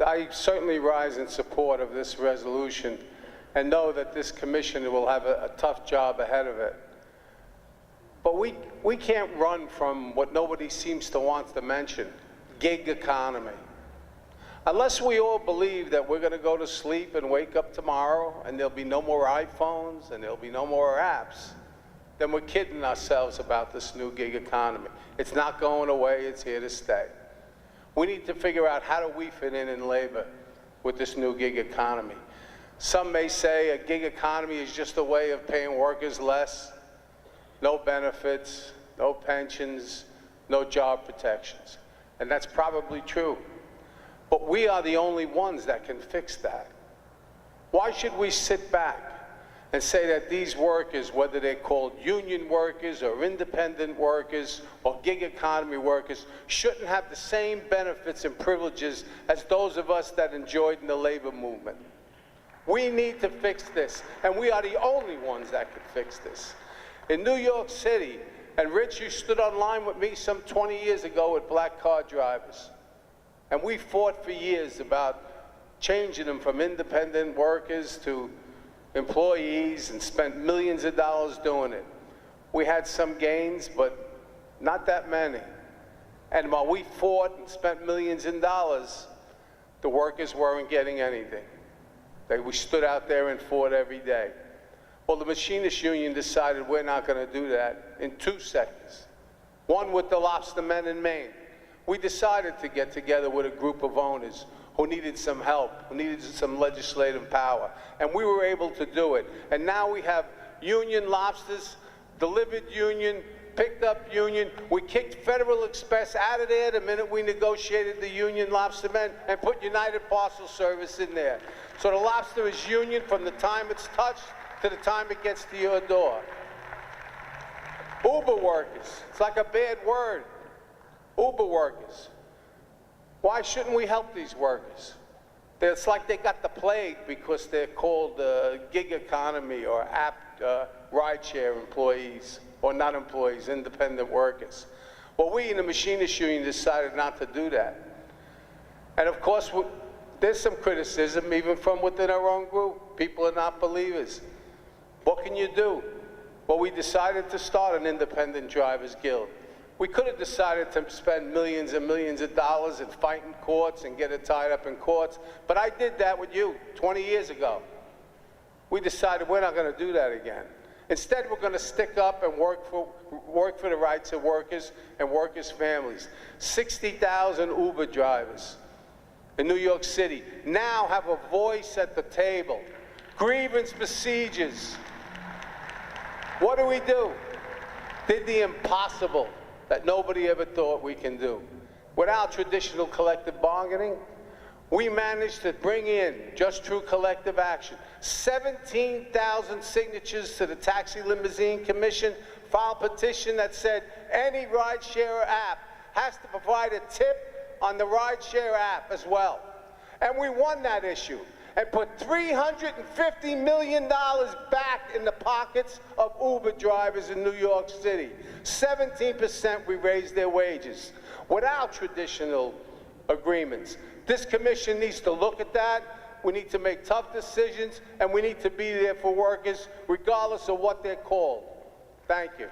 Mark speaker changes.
Speaker 1: I certainly rise in support of this resolution and know that this commission will have a tough job ahead of it. But we can't run from what nobody seems to want to mention, gig economy. Unless we all believe that we're going to go to sleep and wake up tomorrow and there'll be no more iPhones and there'll be no more apps, then we're kidding ourselves about this new gig economy. It's not going away, it's here to stay. We need to figure out how do we fit in labor with this new gig economy. Some may say a gig economy is just a way of paying workers less, no benefits, no pensions, no job protections. And that's probably true. But we are the only ones that can fix that. Why should we sit back and say that these workers, whether they're called union workers or independent workers or gig economy workers, shouldn't have the same benefits and privileges as those of us that enjoyed in the labor movement? We need to fix this, and we are the only ones that can fix this. In New York City, and Rich, you stood on line with me some 20 years ago with black car drivers. And we fought for years about changing them from independent workers to employees and spent millions of dollars doing it. We had some gains, but not that many. And while we fought and spent millions in dollars, the workers weren't getting anything. We stood out there and fought every day. Well, the Machinists Union decided we're not going to do that in two sectors. One with the lobstermen in Maine. We decided to get together with a group of owners who needed some help, who needed some legislative power, and we were able to do it. And now we have union lobsters, delivered union, picked up union. We kicked Federal Express out of there the minute we negotiated the union lobstermen and put United Parcel Service in there. So the lobster is union from the time it's touched to the time it gets to your door. Uber workers, it's like a bad word. Uber workers. Why shouldn't we help these workers? It's like they got the plague because they're called gig economy or app rideshare employees, or not employees, independent workers. Well, we in the Machinists Union decided not to do that. And of course, there's some criticism even from within our own group. People are not believers. What can you do? Well, we decided to start an independent drivers guild. We could have decided to spend millions and millions of dollars and fight in courts and get it tied up in courts, but I did that with you 20 years ago. We decided we're not going to do that again. Instead, we're going to stick up and work for the rights of workers and workers' families. 60,000 Uber drivers in New York City now have a voice at the table. Grievance procedures. What do? Did the impossible that nobody ever thought we can do. Without traditional collective bargaining, we managed to bring in, just through collective action, 17,000 signatures to the Taxi Limousine Commission, filed a petition that said any rideshare app has to provide a tip on the rideshare app as well. And we won that issue and put $350 million back in the pockets of Uber drivers in New York City. 17% we raised their wages without traditional agreements. This commission needs to look at that. We need to make tough decisions, and we need to be there for workers regardless of what they're called. Thank you.